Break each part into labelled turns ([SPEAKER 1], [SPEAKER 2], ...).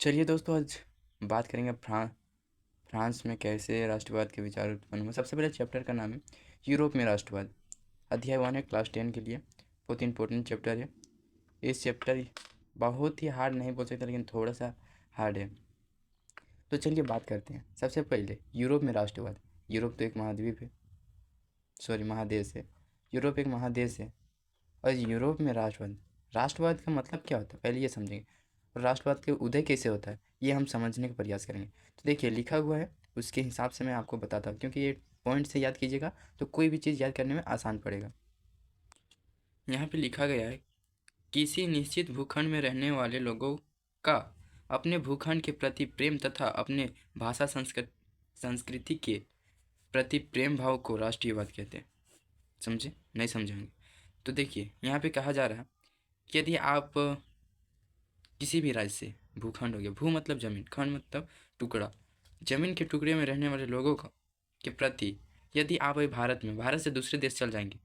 [SPEAKER 1] चलिए दोस्तों, आज बात करेंगे फ्रांस में कैसे राष्ट्रवाद के विचार उत्पन्न हुए। सबसे पहले चैप्टर का नाम है यूरोप में राष्ट्रवाद। अध्याय 1 है क्लास 10 के लिए, बहुत इंपॉर्टेंट चैप्टर है। इस चैप्टर बहुत ही हार्ड नहीं बोल सकते, लेकिन थोड़ा सा हार्ड है। तो चलिए बात करते हैं। सबसे पहले यूरोप में राष्ट्रवाद। यूरोप तो एक महाद्वीप है, सॉरी महादेश है। यूरोप एक महादेश है और यूरोप में राष्ट्रवाद। राष्ट्रवाद का मतलब क्या होता है पहले ये समझेंगे, और राष्ट्रवाद के उदय कैसे होता है ये हम समझने का प्रयास करेंगे। तो देखिए लिखा हुआ है, उसके हिसाब से मैं आपको बताता हूँ, क्योंकि ये पॉइंट से याद कीजिएगा तो कोई भी चीज़ याद करने में आसान पड़ेगा। यहाँ पे लिखा गया है, किसी निश्चित भूखंड में रहने वाले लोगों का अपने भूखंड के प्रति प्रेम तथा अपने भाषा संस्कृति के प्रति प्रेम भाव को राष्ट्रीयवाद कहते हैं। समझे? नहीं समझेंगे तो देखिए यहाँ पे कहा जा रहा है कि यदि आप किसी भी राज्य से, भूखंड हो गया, भू मतलब जमीन, खंड मतलब टुकड़ा, जमीन के टुकड़े में रहने वाले लोगों का के प्रति यदि आप अभी भारत से दूसरे देश चल जाएंगे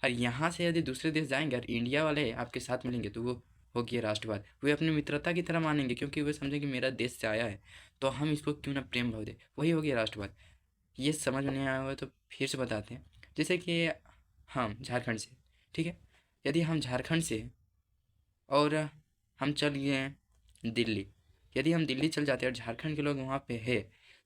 [SPEAKER 1] और यहाँ से यदि दूसरे देश जाएंगे और इंडिया वाले आपके साथ मिलेंगे तो वो हो गया राष्ट्रवाद। वे अपनी मित्रता की तरह मानेंगे, क्योंकि वे समझेंगे मेरा देश से आया है तो हम इसको क्यों ना प्रेम भाव दे, वही हो गया राष्ट्रवाद। ये समझ में नहीं आया हुआ तो फिर से बताते हैं। जैसे कि हम झारखंड से, ठीक है, यदि हम झारखंड से और हम चल गए हैं दिल्ली, यदि हम दिल्ली चल जाते हैं और झारखंड के लोग वहाँ पे है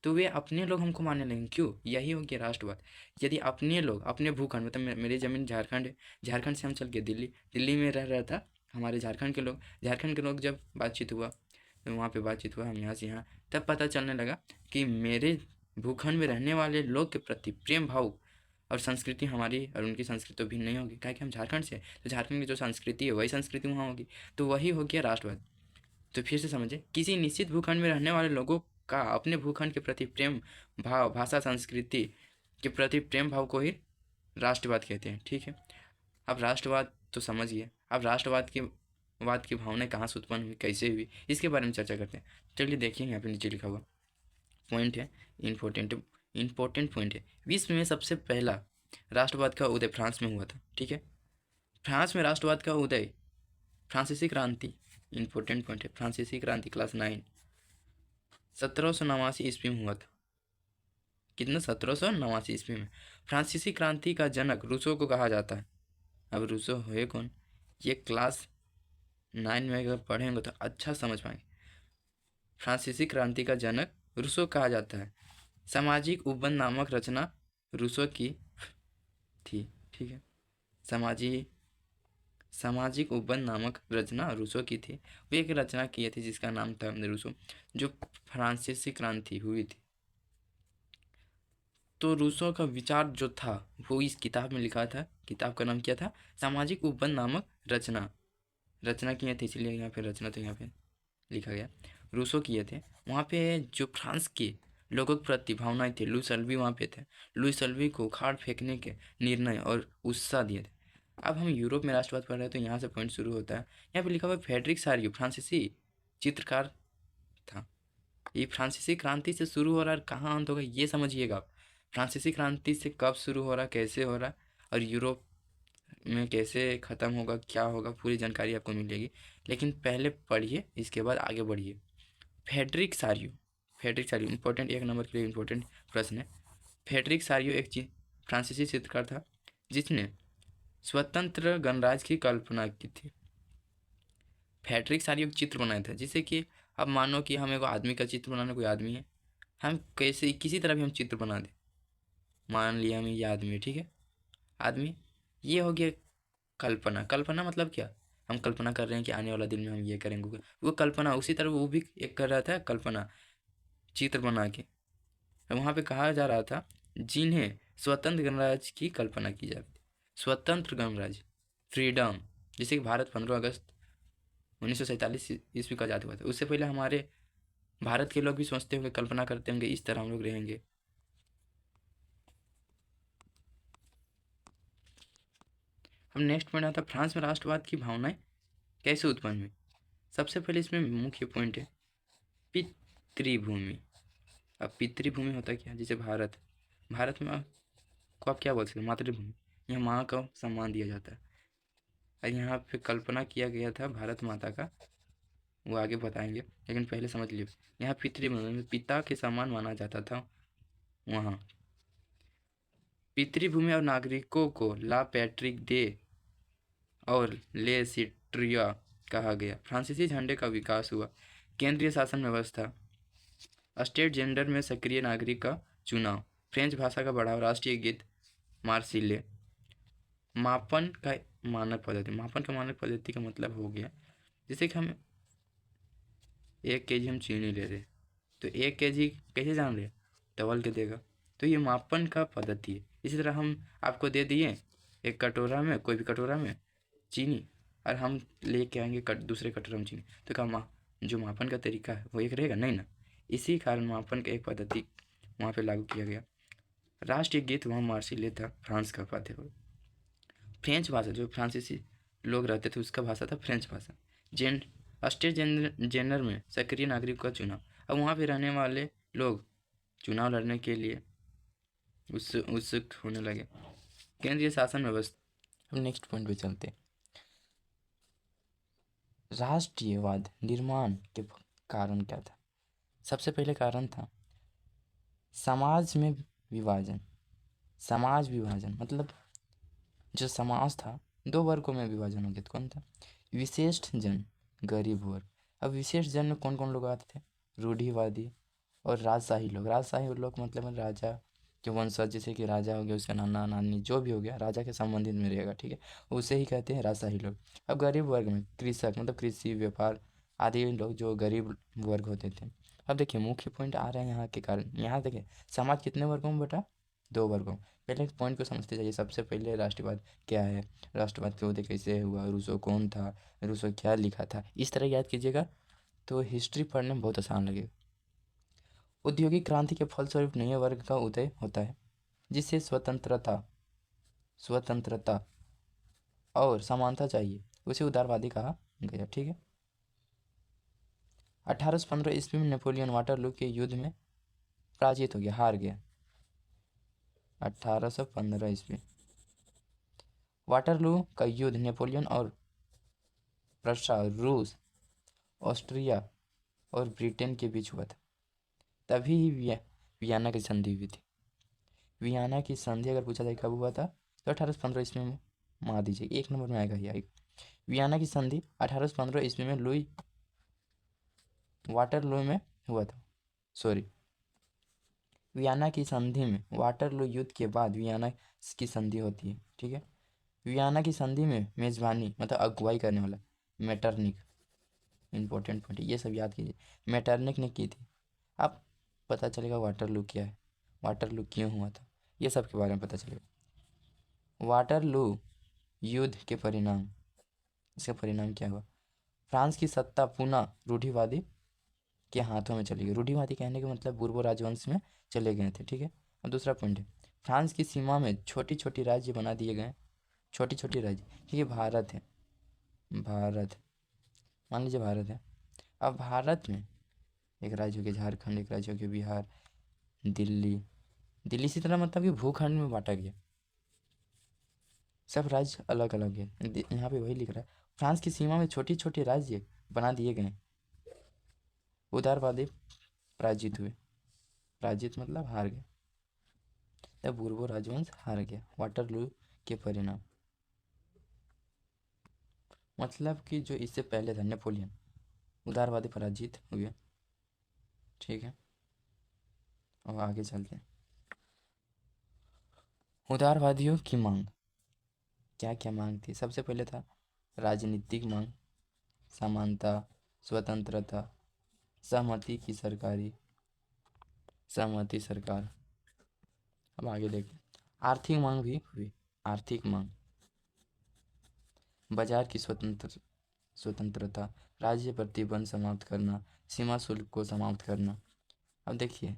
[SPEAKER 1] तो वे अपने लोग हमको मानने लगेंगे। क्यों? यही हो गया राष्ट्रवाद। यदि अपने लोग अपने भूखंड, मतलब मेरी ज़मीन झारखंड है, झारखंड से हम चल गए दिल्ली, दिल्ली में रह रहा था हमारे झारखंड के लोग जब बातचीत हुआ तो वहाँ पे बातचीत हुआ, हम यहाँ से यहाँ, तब पता चलने लगा कि मेरे भूखंड में रहने वाले लोग के प्रति प्रेम भाव और संस्कृति हमारी और उनकी संस्कृति तो भिन्न नहीं होगी, क्या कि हम झारखंड से हैं, तो झारखंड की जो संस्कृति है वही संस्कृति वहाँ होगी, तो वही हो गया राष्ट्रवाद। तो फिर से समझे, किसी निश्चित भूखंड में रहने वाले लोगों का अपने भूखंड के प्रति प्रेम भाव, भाषा संस्कृति के प्रति प्रेम भाव को ही राष्ट्रवाद कहते हैं। ठीक है, अब राष्ट्रवाद तो समझिए, अब वाद की भावनाएं कहाँ से उत्पन्न हुई, कैसे हुई, इसके बारे में चर्चा करते हैं। चलिए देखिए, यहाँ पे नीचे लिखा हुआ पॉइंट है, इम्पोर्टेंट पॉइंट है। विश्व में सबसे पहला राष्ट्रवाद का उदय फ्रांस में हुआ था। ठीक है, फ्रांस में राष्ट्रवाद का उदय फ्रांसीसी क्रांति, इम्पोर्टेंट पॉइंट है, फ्रांसीसी क्रांति क्लास 9, 1789 ईस्वी में हुआ था। कितना? 1789 ईस्वी में। फ्रांसीसी क्रांति का जनक रूसो को कहा जाता है। अब रूसो है कौन, ये क्लास 9 में अगर पढ़ेंगे तो अच्छा समझ पाएंगे। फ्रांसीसी क्रांति का जनक रूसो कहा जाता है। सामाजिक उपबंध नामक रचना रूसो की थी। ठीक है, सामाजिक उपबंध नामक रचना रूसो की थी। वो एक रचना की थी जिसका नाम था रूसो, जो फ्रांसीसी क्रांति हुई थी। तो रूसो का विचार जो था वो इस किताब में लिखा था। किताब का नाम क्या था? सामाजिक उपबंध नामक रचना किए थे, इसलिए यहाँ पे रचना तो यहाँ पे लिखा गया, रूसो किए थे। वहाँ पे जो फ्रांस के लोगों के प्रति भावनाएं थे, लुई सल्वी वहाँ पे थे, लुई सल्वी को उखाड़ फेंकने के निर्णय और उत्साह दिए थे। अब हम यूरोप में राष्ट्रवाद पढ़ रहे हैं तो यहाँ से पॉइंट शुरू होता है। यहाँ पे लिखा हुआ फेडरिक सारियो फ्रांसीसी चित्रकार था। ये फ्रांसीसी क्रांति से शुरू हो रहा है, कहाँ अंत होगा ये समझिएगा आप। फ्रांसीसी क्रांति से कब शुरू हो रहा, कैसे हो रहा और यूरोप में कैसे ख़त्म होगा, क्या होगा, पूरी जानकारी आपको मिलेगी। लेकिन पहले पढ़िए, इसके बाद आगे बढ़िए। फेडरिक सारियो इंपॉर्टेंट, 1 नंबर के लिए इंपॉर्टेंट प्रश्न है। फेडरिक सारियो एक फ्रांसीसी चित्रकार था जिसने स्वतंत्र गणराज्य की कल्पना की थी। फेडरिक सारियो एक चित्र बनाया था, जिससे कि अब मानो कि हमें को आदमी का चित्र बनाना, कोई आदमी है, हम कैसे किसी तरह भी हम चित्र बना दें, मान लिया हमें ये आदमी है, ठीक है, आदमी, ये हो गया कल्पना। कल्पना मतलब क्या? हम कल्पना कर रहे हैं कि आने वाला दिन में हम ये करेंगे, वो कल्पना। उसी तरह वो भी एक कर रहा था कल्पना, चित्र बना के। वहाँ पे कहा जा रहा था जिन्हें स्वतंत्र गणराज्य की कल्पना की जाती, स्वतंत्र गणराज्य, फ्रीडम। जैसे कि भारत 15 अगस्त 1947 ईस्वी का आज़ाद हुआ था, उससे पहले हमारे भारत के लोग भी सोचते होंगे, कल्पना करते होंगे इस तरह हम लोग रहेंगे। हम नेक्स्ट पॉइंट आता है, फ्रांस में राष्ट्रवाद की भावनाएं कैसे उत्पन्न हुई। सबसे पहले इसमें मुख्य पॉइंट है पितृभूमि। अब पितृभूमि होता क्या? जैसे भारत में को आप क्या बोल सकते हैं? मातृभूमि। यहाँ माँ का सम्मान दिया जाता है और यहाँ पे कल्पना किया गया था भारत माता का वो आगे बताएंगे, लेकिन पहले समझ लियो। यहाँ पितृभूमि में पिता के समान माना जाता था। वहाँ पितृभूमि और नागरिकों को ला पैट्रिक डे और ले सिट्रिया कहा गया। फ्रांसीसी झंडे का विकास हुआ। केंद्रीय शासन व्यवस्था, स्टेट जेंडर में सक्रिय नागरिक का चुनाव, फ्रेंच भाषा का बढ़ावा, राष्ट्रीय गीत मार्सिले। मापन का मानक पद्धति, मापन का मानक पद्धति का मतलब हो गया जैसे कि हम 1 kg हम चीनी ले रहे, तो 1 kg कैसे जान रहे, तवल के देगा। तो ये मापन का पद्धति है। इसी तरह हम आपको दे दिए एक कटोरा में, कोई भी कटोरा में चीनी, और हम लेके आएंगे दूसरे कटोरा में चीनी, तो क्या जो मापन का तरीका है वो एक रहेगा नहीं ना। इसी कारण मापन का एक पद्धति वहाँ पे लागू किया गया। राष्ट्रीय गीत वहाँ मार्सिले था, फ्रांस का वाद्य। फ्रेंच भाषा, जो फ्रांसीसी लोग रहते थे उसका भाषा था फ्रेंच भाषा। जेन स्टेट जेनर में सक्रिय नागरिक का चुनाव। अब वहाँ पे रहने वाले लोग चुनाव लड़ने के लिए उत्सुक होने लगे। केंद्रीय शासन व्यवस्था। अब नेक्स्ट पॉइंट पे चलते। राष्ट्रीयवाद निर्माण के कारण क्या था? सबसे पहले कारण था समाज में विभाजन। समाज विभाजन मतलब जो समाज था 2 वर्गों में विभाजन हो गया। तो कौन था? विशिष्ट जन, गरीब वर्ग। अब विशेष जन में कौन कौन लोग आते थे? रूढ़िवादी और राजशाही लोग। राजशाही लोग मतलब राजा के वंशज, जैसे कि राजा हो गया, उसका नाना नानी जो भी हो गया राजा के संबंधित में रहेगा, ठीक है, उसे ही कहते हैं राजशाही लोग। अब गरीब वर्ग में कृषक मतलब कृषि व्यापार आदि लोग जो गरीब वर्ग होते थे। अब देखिए मुख्य पॉइंट आ रहे हैं यहाँ के कारण। यहाँ देखिए समाज कितने वर्गों में बटा? 2 वर्गों। पहले पॉइंट को समझते जाइए। सबसे पहले राष्ट्रवाद क्या है, राष्ट्रवाद के उदय कैसे हुआ, रूसो कौन था, रूसो क्या लिखा था, इस तरह याद कीजिएगा तो हिस्ट्री पढ़ने में बहुत आसान लगेगा। औद्योगिक क्रांति के फलस्वरूप नए वर्ग का उदय होता है जिससे स्वतंत्रता और समानता चाहिए, उसे उदारवादी कहा गया, ठीक है। 1815 ईस्वी में नेपोलियन वाटरलू के युद्ध में पराजित हो गया, हार गया। 1815 ईस्वी वाटरलू का युद्ध नेपोलियन और प्रशा, रूस, ऑस्ट्रिया और ब्रिटेन के बीच हुआ था। तभी ही वियना की संधि हुई थी। वियना की संधि अगर पूछा जाए कब हुआ था तो 1815 ईस्वी में। मान दीजिए 1 नंबर में आएगा ही आएगा। वियना की संधि 1815 ईस्वी में लुई वाटरलू में हुआ था। सॉरी, वियना की संधि में वाटरलू युद्ध के बाद वियना की संधि होती है, ठीक है। वियना की संधि में मेजबानी मतलब अगुवाई करने वाला मेटरनिक, इंपॉर्टेंट पॉइंट ये सब याद कीजिए, मेटरनिक ने की थी। अब पता चलेगा वाटरलू क्या है, वाटरलू क्यों हुआ था, ये सब के बारे में पता चलेगा। वाटरलू युद्ध के परिणाम, इसका परिणाम क्या हुआ? फ्रांस की सत्ता पुनः रूढ़िवादी के हाथों में चली गई। रूढ़िवादी कहने का मतलब बुर्बो राजवंश में चले गए थे, ठीक है। अब दूसरा पॉइंट है फ्रांस की सीमा में छोटी छोटी राज्य बना दिए गए। छोटी छोटी राज्य, ठीक है, भारत है, भारत मान लीजिए भारत है। अब भारत में एक राज्य हो गया झारखंड, एक राज्य हो गया बिहार, दिल्ली। दिल्ली इसी तरह मतलब कि भूखंड में बांटा गया, सब राज्य अलग अलग है। यहाँ पे वही लिख रहा है फ्रांस की सीमा में छोटी छोटी राज्य बना दिए गए। उदारवादी पराजित हुए, पराजित मतलब हार गए, तब बुर्बो राजवंश हार गया। वाटरलू के परिणाम मतलब कि जो इससे पहले था नेपोलियन, उदारवादी पराजित हुए, ठीक है। और आगे चलते हैं। उदारवादियों की मांग, क्या क्या मांग थी? सबसे पहले था राजनीतिक मांग, समानता, स्वतंत्रता, सहमति सरकार। अब आगे देखते हैं। आर्थिक मांग भी हुई, आर्थिक मांग, बाजार की स्वतंत्रता, राज्य प्रतिबंध समाप्त करना, सीमा शुल्क को समाप्त करना। अब देखिए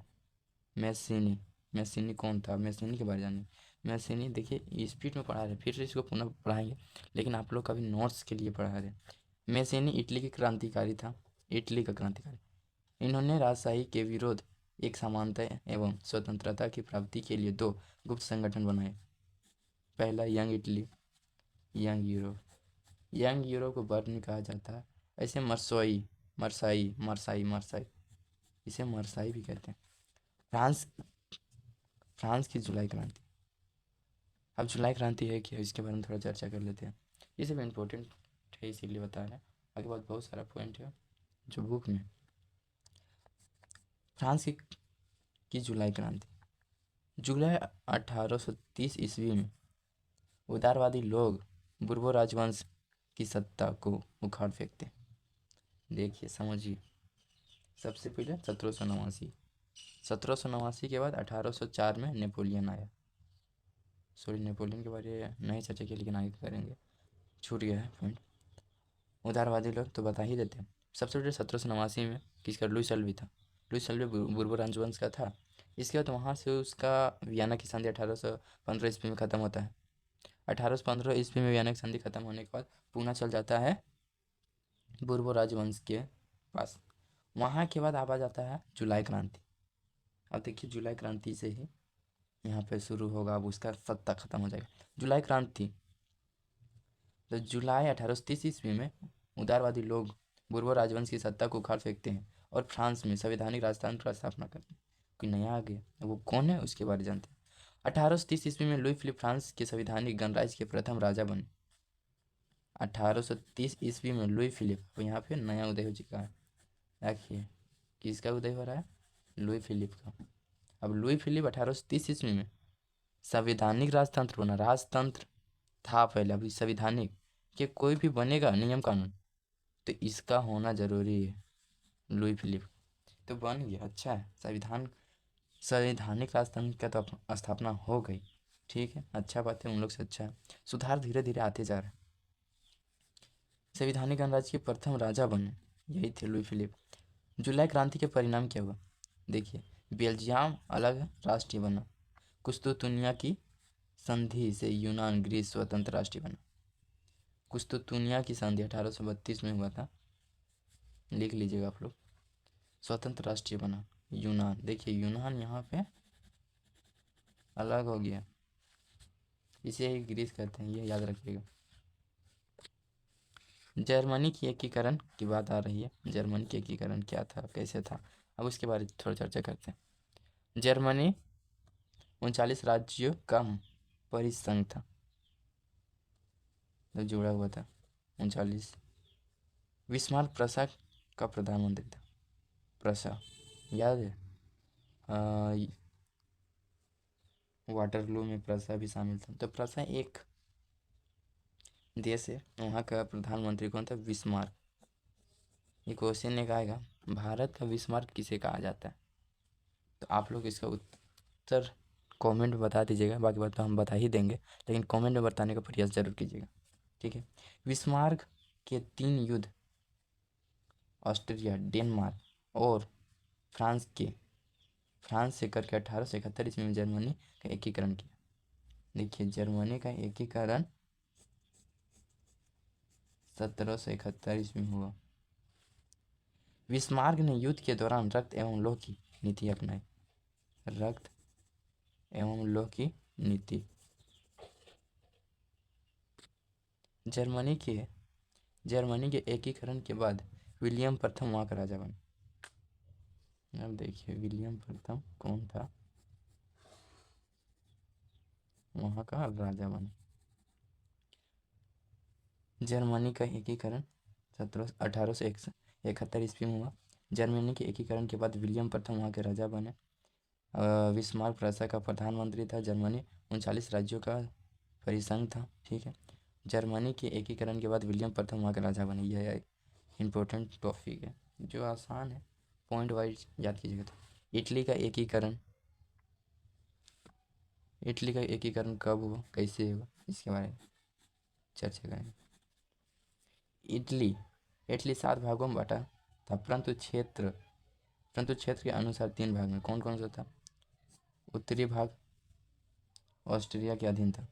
[SPEAKER 1] मैसिनी, मैसिनी कौन था? मैसिनी के बारे में जानिए। मैसिनी देखिए स्पीड में पढ़ा रहे, फिर से इसको पुनः पढ़ाएंगे, लेकिन आप लोग कभी नोट्स के लिए पढ़ा रहे। मैसिनी इटली के क्रांतिकारी था, इटली का क्रांतिकारी। इन्होंने राजशाही के विरोध, एक समानता एवं स्वतंत्रता की प्राप्ति के लिए 2 गुप्त संगठन बनाए। पहला young Italy, young Europe. Young Europe को बर्न कहा जाता है। ऐसे मर्सोई, मरसाई मरसाई मरसाई, इसे मरसाई भी कहते हैं। फ्रांस फ्रांस की जुलाई क्रांति। अब जुलाई क्रांति है क्या, इसके बारे में थोड़ा चर्चा कर लेते हैं। ये सब इम्पोर्टेंट है इसीलिए बता रहे हैं, आगे बाद बहुत सारा पॉइंट है जो बुक में। फ्रांस की जुलाई क्रांति। जुलाई 1830 ईस्वी में उदारवादी लोग बुर्बो राजवंश की सत्ता को उखाड़ फेंकते हैं। देखिए समझिए, सबसे पहले 1789, 1789 के बाद 1804 में नेपोलियन आया। सॉरी, नेपोलियन के बारे में नहीं चर्चा की, लेकिन आगे करेंगे, छूट गया है पॉइंट। उदारवादी लोग तो बता ही देते हैं। सबसे पहले 1789 में किसका, लुई सल्वी था। लुई सल्वी बुर्बो राजवंश का था। इसके बाद वहाँ से उसका वियना की संधि 1815 ईस्वी में ख़त्म होता है। 1815 ईस्वी में वियना की संधि खत्म होने के बाद पुणे चल जाता है बुर्बो राजवंश के पास। वहाँ के बाद आ जाता है जुलाई क्रांति। अब देखिए, जुलाई क्रांति से ही यहाँ पे शुरू होगा, अब उसका सत्ता खत्म हो जाएगा। जुलाई क्रांति, तो जुलाई 1830 ईस्वी में उदारवादी लोग बुर्बो राजवंश की सत्ता को उखाड़ फेंकते हैं और फ्रांस में संवैधानिक राजतंत्र का स्थापना करते हैं। कोई नया आ गया, वो कौन है उसके बारे में जानते हैं। 1830 ईस्वी में लुई फिलिप फ्रांस के संवैधानिक गणराज्य के प्रथम राजा बने। 1830 ईस्वी में लुई फिलिप, तो यहाँ पे नया उदय हो चुका है। देखिए किसका उदय हो रहा है, लुई फिलिप का। अब लुई फिलिप 1830 ईस्वी में संवैधानिक राजतंत्र बना। राजतंत्र था पहले, अभी संवैधानिक कि कोई भी बनेगा नियम कानून तो इसका होना जरूरी है। लुई फिलिप तो बन गया, अच्छा है। संवैधानिक राजतंत्र का तो स्थापना हो गई, ठीक है, अच्छा बात है, उन लोग से अच्छा है। सुधार धीरे धीरे आते जा रहे हैं। संवैधानिक गणराज्य के प्रथम राजा बने, यही थे लुई फिलिप। जुलाई क्रांति के परिणाम क्या हुआ, देखिए, बेल्जियम अलग राष्ट्रीय बना। कुस्तुतुनिया की संधि से यूनान ग्रीस स्वतंत्र राष्ट्रीय बना। कुस्तुतुनिया की संधि 1832 में हुआ था, लिख लीजिएगा आप लोग। स्वतंत्र राष्ट्रीय बना यूनान। देखिए यूनान यहाँ पे अलग हो गया, इसे ही ग्रीस कहते हैं, ये याद रखिएगा। जर्मनी की एकीकरण की बात आ रही है। जर्मनी की एकीकरण क्या था, कैसे था, अब उसके बारे में थोड़ा चर्चा करते हैं। जर्मनी 39 राज्यों का परिसंघ था, तो जुड़ा हुआ था 39। बिस्मार्क प्रशा का प्रधानमंत्री था। प्रशा याद है, वाटरलू में प्रशा भी शामिल था। तो प्रशा एक देश है, वहाँ का प्रधानमंत्री कौन था, बिस्मार्क। ये क्वेश्चन एक आएगा, भारत का बिस्मार्क किसे कहा जाता है, तो आप लोग इसका उत्तर कमेंट में बता दीजिएगा। बाकी बात तो हम बता ही देंगे, लेकिन कमेंट में बताने का प्रयास जरूर कीजिएगा, ठीक है। बिस्मार्क के 3 युद्ध ऑस्ट्रिया, डेनमार्क और फ्रांस से करके 1871 ईस्वी में जर्मनी का एकीकरण किया। देखिए जर्मनी का एकीकरण 1771 ईस्वी में हुआ। बिस्मार्क ने युद्ध के दौरान रक्त एवं लौह की नीति अपनाई। रक्त एवं लौह की नीति। जर्मनी के एकीकरण के बाद विलियम प्रथम वहाँ का राजा बने। अब देखिए विलियम प्रथम कौन था, वहाँ का राजा बने। जर्मनी का एकीकरण 1871 ईस्वी में हुआ। जर्मनी के एकीकरण के बाद विलियम प्रथम वहाँ के राजा बने। बिस्मार्क प्रशा का प्रधानमंत्री था। जर्मनी 39 राज्यों का परिसंघ था, ठीक है। जर्मनी के एकीकरण के बाद विलियम प्रथम वहाँ के राजा बने। यह एक इम्पोर्टेंट टॉपिक है जो आसान है, पॉइंट वाइज याद कीजिएगा। तो इटली का एकीकरण कब हुआ, कैसे हुआ, इसके बारे में चर्चा करेंगे। इटली 7 भागों में बटा था, परंतु क्षेत्र के अनुसार 3 भाग में। कौन कौन सा था, उत्तरी भाग ऑस्ट्रिया के अधीन था।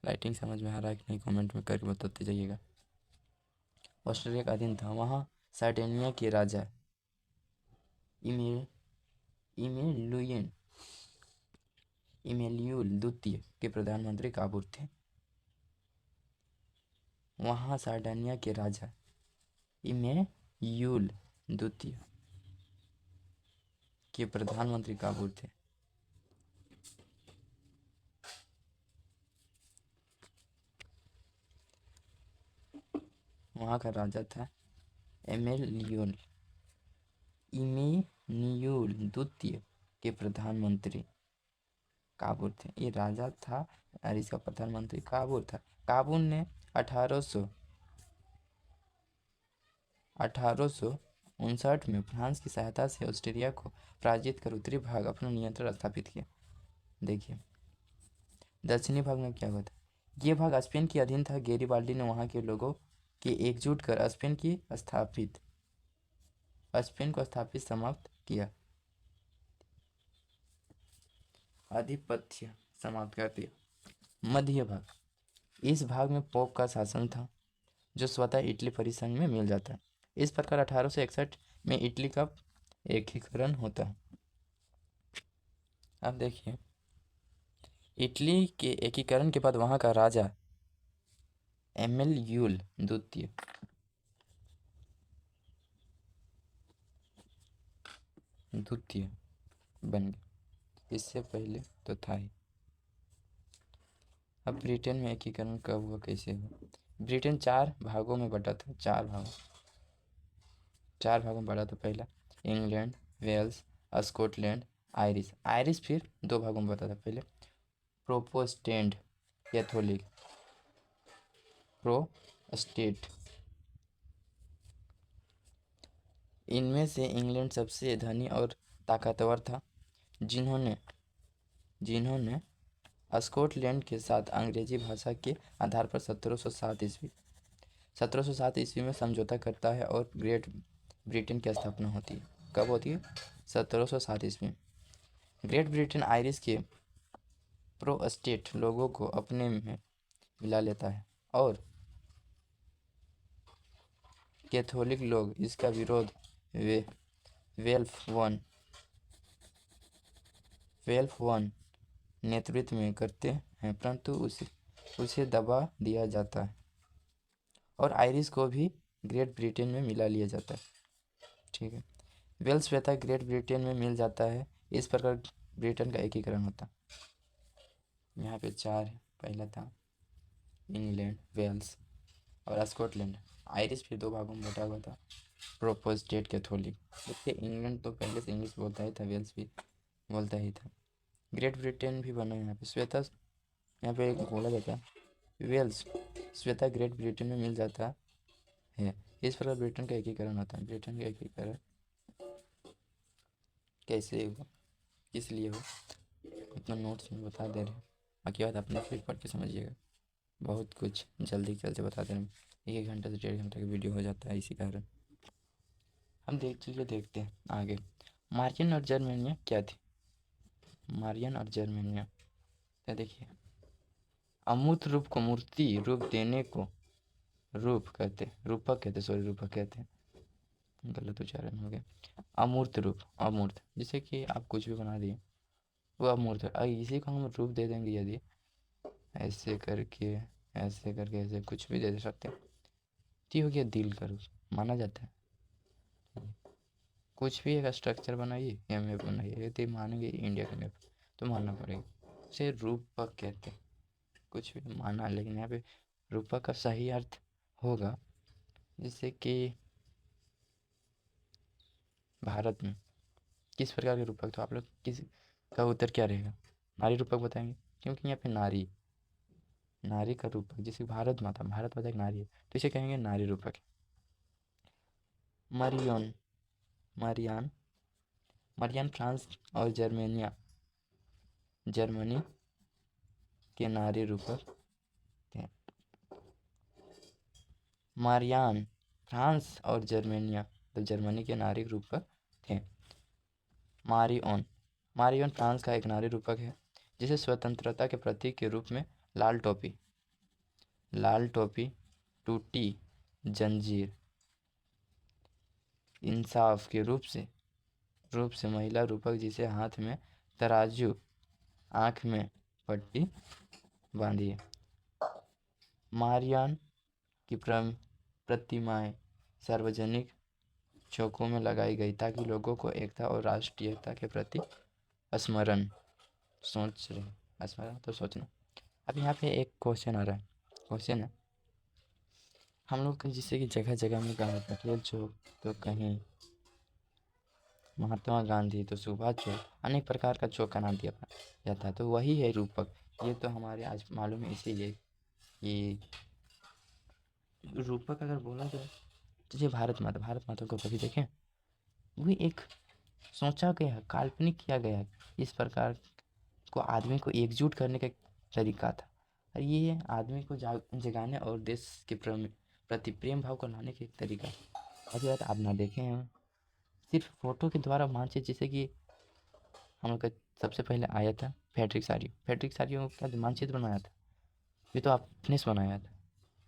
[SPEAKER 1] राइटिंग समझ में आ रहा है कि नहीं, कमेंट में करके बताते जाइएगा। ऑस्ट्रिया का अधीन था। वहाँ सार्डिनिया के राजा इमेलियुल द्वितीय के प्रधानमंत्री काबूर थे। वहाँ सार्डिनिया के राजा यूल द्वितीय के प्रधानमंत्री काबुल थे। वहाँ का राजा था एमेन्यूल। इमेन्यूल द्वितीय के प्रधानमंत्री काबुल थे। ये राजा था और इसका प्रधानमंत्री काबुल था। काबुल ने 1859 में फ्रांस की सहायता से ऑस्ट्रिया को पराजित कर उत्तरी भाग अपना नियंत्रण स्थापित किया। देखिए दक्षिणी भाग में क्या हुआ था। ये भाग स्पेन के अधीन था। गैरीबाल्डी ने वहाँ के लोगों के एकजुट कर स्पेन को स्थापित समाप्त किया, आधिपत्य समाप्त कर दिया। मध्य भाग, इस भाग में पोप का शासन था जो स्वतः इटली परिसंघ में मिल जाता है। इस प्रकार 1861 में इटली का एकीकरण होता है। अब देखिए इटली के एकीकरण के बाद वहाँ का राजा एमेन्यूल द्वितीय बन गया। इससे पहले तो था ही। अब ब्रिटेन में एकीकरण कब हुआ, कैसे हुआ। ब्रिटेन 4 भागों में बटा था। 4 भागों में बटा था। पहला इंग्लैंड, वेल्स, स्कॉटलैंड, आयरिश फिर 2 भागों में बटा था। पहले प्रोटेस्टेंट, कैथोलिक, प्रोटेस्टेंट। इनमें से इंग्लैंड सबसे धनी और ताकतवर था, जिन्होंने स्कॉटलैंड के साथ अंग्रेजी भाषा के आधार पर 1707 ईस्वी में समझौता करता है और ग्रेट ब्रिटेन की स्थापना होती है। कब होती है? 1707 ईस्वी में। ग्रेट ब्रिटेन आयरिश के प्रोटेस्टेंट लोगों को अपने में मिला लेता है और कैथोलिक लोग इसका विरोध वेल्फ वन नेतृत्व में करते हैं, परंतु उसे दबा दिया जाता है और आयरिश को भी ग्रेट ब्रिटेन में मिला लिया जाता है। ठीक है, वेल्स स्वतः ग्रेट ब्रिटेन में मिल जाता है। इस प्रकार ब्रिटेन का एकीकरण होता है। यहाँ पे 4 है। पहला था इंग्लैंड, वेल्स और स्कॉटलैंड। आयरिश फिर 2 भागों में बटा हुआ था। Protestant, Catholic. देखिए इंग्लैंड तो पहले से इंग्लिश बोलता ही था, वेल्स भी बोलता ही था। ग्रेट ब्रिटेन भी बना यहाँ पे स्वतः, यहाँ पे बोला जाता है वेल्स स्वतः ग्रेट ब्रिटेन में मिल जाता है। इस प्रकार ब्रिटेन का एकीकरण होता है। ब्रिटेन का एकीकरण कैसे हो, किस लिए हो, अपना नोट्स में बता दे रहे हैं। बाकी बात अपने फिर पढ़ के समझिएगा। बहुत कुछ जल्दी बता दे रहे हैं। 1 घंटे से 1.5 घंटे का वीडियो हो जाता है इसी कारण। हम देखते हैं आगे। मारियन और जर्मेनिया क्या थी। मारियन और जर्मेनिया क्या, देखिए अमूर्त रूप को मूर्ति रूप देने को रूपक कहते, गलत उच्चारण हो गया। अमूर्त रूप, अमूर्त जैसे कि आप कुछ भी बना दिए वो अमूर्त है। अगर इसी को हम रूप दे देंगे, यदि ऐसे करके ऐसे कुछ भी दे सकते हैं, तो हो गया दिल का रूप, माना जाता है। कुछ भी एक स्ट्रक्चर बनाइए या मैप बनाइए, यदि मानेंगे इंडिया का मैप तो मानना पड़ेगा, उसे रूपक कहते हैं। कुछ भी माना, लेकिन यहाँ पे रूपक का सही अर्थ होगा। जैसे कि भारत में किस प्रकार के रूपक, तो आप लोग किस का उत्तर क्या रहेगा? नारी रूपक बताएंगे, क्योंकि यहाँ पे नारी का रूपक, जैसे भारत माता एक नारी है, तो इसे कहेंगे नारी रूपक। मरियन फ्रांस और जर्मनी के नारी रूपक थे। मारियान फ्रांस और जर्मनी के नारी रूपक थे। मारियन फ्रांस का एक नारी रूपक है, जिसे स्वतंत्रता के प्रतीक के रूप में लाल टोपी, टूटी जंजीर, इंसाफ के रूप से महिला रूपक, जिसे हाथ में तराजू, आँख में पट्टी बांधी है। मारियन की प्रतिमाएं सार्वजनिक चौकों में लगाई गई ताकि लोगों को एकता और राष्ट्रीयता के प्रति स्मरण स्मरण तो सोचना। अब यहाँ पे एक क्वेश्चन आ रहा है। क्वेश्चन है, हम लोग जैसे कि जगह जगह में कहीं पटेल चौक तो कहीं महात्मा गांधी तो सुभाष चौक, अनेक प्रकार का चौक का नाम दिया जाता है, तो वही है रूपक। ये तो हमारे आज मालूम है, इसीलिए कि रूपक अगर बोला जाए तो ये भारत माता को कभी देखें, वो एक सोचा गया, काल्पनिक किया गया है। इस प्रकार को आदमी को एकजुट करने का तरीका था, और ये आदमी को जगाने और देश के प्रति प्रेम भाव को लाने के तरीका। अभी बात आप ना देखें हैं, सिर्फ फोटो के द्वारा मानचित्र, जैसे कि हम लोग का सबसे पहले आया था फैड्रिक सारियों का जो मानचित्र बनाया था, ये तो आपने से बनाया था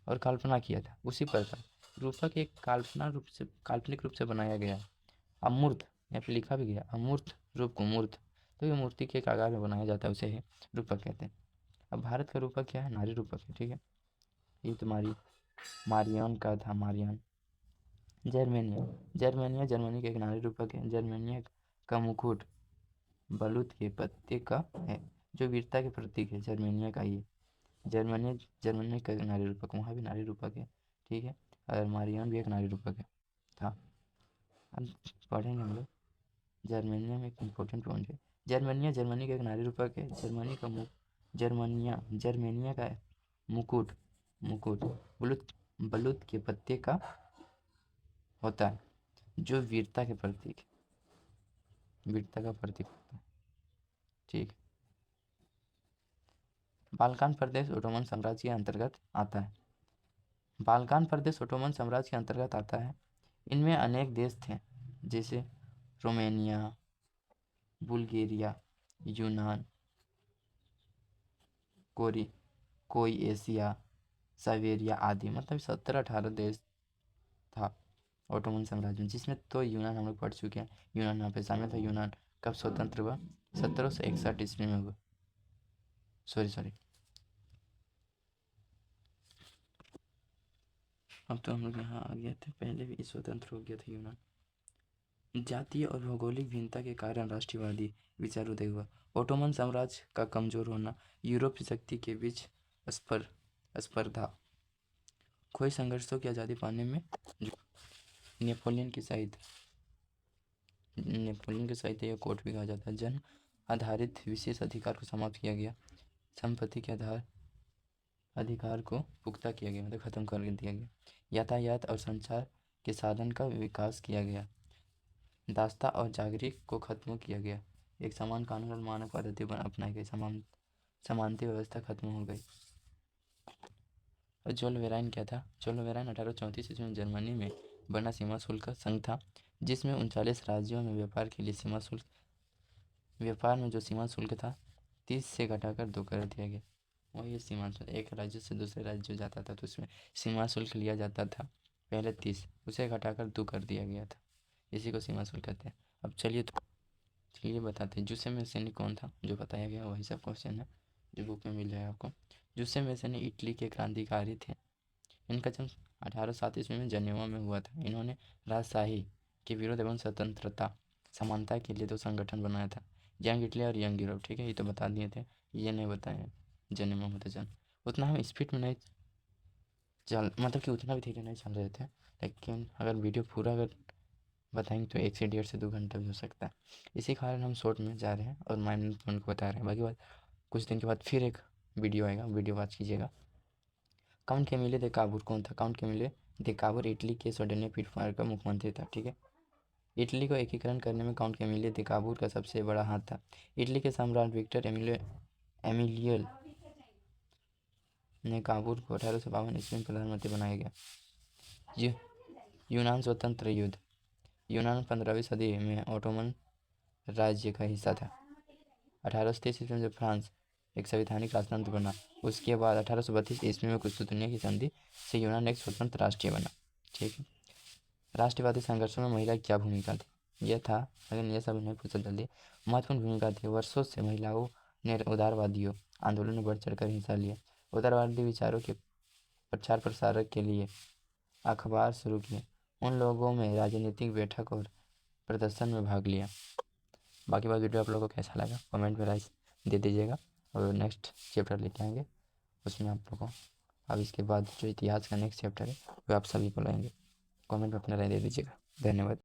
[SPEAKER 1] और कल्पना किया था। उसी प्रकार रूपक एक काल्पनिक रूप से बनाया गया। अमूर्त, यहाँ पे लिखा भी गया, अमूर्त रूप को मूर्त, तो ये मूर्ति के एक आकार में बनाया जाता है, उसे ही रूपक कहते हैं। अब भारत का रूपक क्या है? नारी रूपक है, ठीक है। ये तुम्हारी मारियन का था, मारियन। जर्मनी का एक नारी रूपक है। जर्मनिया का मुकुट बलूत के पत्ते का है, जो वीरता के प्रतीक है। जर्मनिया का ये जर्मनी का नारी रूपक, वहाँ भी नारी रूपक है, ठीक है। और मारियन भी एक नारी रूपक है था। अब पढ़ेंगे हम लोग। जर्मनिया में एक इम्पोर्टेंट पॉइंट है। जर्मनी का एक नारी रूपक है। जर्मनिया का मुकुट मुकुट बलूत के पत्ते का होता है, जो वीरता का प्रतीक होता है, ठीक। बाल्कान प्रदेश ओटोमन साम्राज्य के अंतर्गत आता है। इनमें अनेक देश थे, जैसे रोमेनिया, बुल्गारिया, यूनान, क्रोएशिया, साइबेरिया आदि। मतलब 17-18 देश था ओटोमन साम्राज्य में, जिसमें तो यूनान हम लोग पढ़ चुके हैं। यूनान यहाँ पे शामिल था। यूनान कब स्वतंत्र हुआ? 1761 ईस्वी में हुआ। सॉरी, अब तो हम लोग यहाँ आ गए थे, पहले भी स्वतंत्र हो गया था यूनान। जातीय और भौगोलिक भिन्नता के कारण राष्ट्रवादी विचार उदय हुआ। ओटोमन साम्राज्य का कमजोर होना, यूरोपीय शक्ति के बीच स्पर्धा, खोई संघर्षों की आज़ादी पाने में नेपोलियन की सहायता या कोर्ट भी कहा जाता है। जन्म आधारित विशेष अधिकार को समाप्त किया गया। संपत्ति के अधिकार को पुख्ता किया गया, मतलब खत्म कर दिया गया। यातायात और संचार के साधन का विकास किया गया। दास्ता और जागीर को खत्म किया गया। एक समान कानून और मानक पद्धति अपनाई गई। समानता व्यवस्था खत्म हो गई। और जोल वेराइन क्या था? जोल वेराइन 1834 ईस्वी में जर्मनी में बना सीमा शुल्क संघ था, जिसमें 39 राज्यों में व्यापार में जो सीमा शुल्क था 30 से घटाकर 2 कर दिया गया। वही सीमा शुल्क, एक राज्य से दूसरे राज्य जाता था तो उसमें सीमा शुल्क लिया जाता था, पहले 30, उसे घटाकर 2 कर दिया गया था। इसी को सीमा शुल्क कहते हैं। अब चलिए बताते हैं, जुसेफ मैसनी कौन था? जो बताया गया वही सब क्वेश्चन है, जो बुक में मिल जाएगा आपको। जुसेफ मैसनी इटली के क्रांतिकारी थे। इनका जन्म 1807 ईस्वी में जनेवा में हुआ था। इन्होंने राजशाही के विरोध एवं स्वतंत्रता समानता के लिए 2 संगठन बनाया था, यंग इटली और यंग यूरोप, ठीक है। ये तो बता दिए थे, ये नहीं बताए जनेवा में था जन्म। उतना हम स्पीड में नहीं चल, मतलब कि उतना भी धीरे नहीं चल रहे थे, लेकिन अगर वीडियो पूरा अगर बताएंगे तो 1 से 1.5 से 2 घंटा भी हो सकता है। इसी कारण हम शॉर्ट में जा रहे हैं और माइनर पॉइंट को बता रहे हैं। बाकी बात कुछ दिन के बाद फिर एक वीडियो आएगा, वीडियो वॉच कीजिएगा। काउंट कैमिले दे काबूर कौन था? काउंट कैमिले दे काबूर इटली के सर्डिनिया पीठभार का मुख्यमंत्री था, ठीक है। इटली को एकीकरण करने में काउंट कैमिले दे काबूर का सबसे बड़ा हाथ था। इटली के सम्राट विक्टर एमिलियल ने काबूर को 1852 ईस्वी में प्रधानमंत्री बनाया गया। यूनान स्वतंत्र युद्ध। यूनान 15वीं सदी में ओटोमन राज्य का हिस्सा था। 1830 ईस्वी में जब फ्रांस एक संवैधानिक राजतंत्र बना, उसके बाद 1832 ईस्वी में कुस्तुनिया की संधि से यूनान एक स्वतंत्र राष्ट्र बना, ठीक है। राष्ट्रवादी संघर्षों में महिला की क्या भूमिका थी? यह था, लेकिन यह सब नहीं पूछा जल्दी। महत्वपूर्ण भूमिका थी। वर्षों से महिलाओं ने उदारवादियों आंदोलन में बढ़ चढ़कर हिस्सा लिया। उदारवादी विचारों के प्रचार प्रसार के लिए अखबार शुरू किए। उन लोगों में राजनीतिक बैठक और प्रदर्शन में भाग लिया। बाकी बात वीडियो आप लोगों को कैसा लगा कमेंट में राइट दे दीजिएगा, और नेक्स्ट चैप्टर लेके आएंगे उसमें आप लोगों को। अब इसके बाद जो इतिहास का नेक्स्ट चैप्टर है वो आप सभी को लाएंगे। कमेंट में अपना राय दे दीजिएगा। धन्यवाद।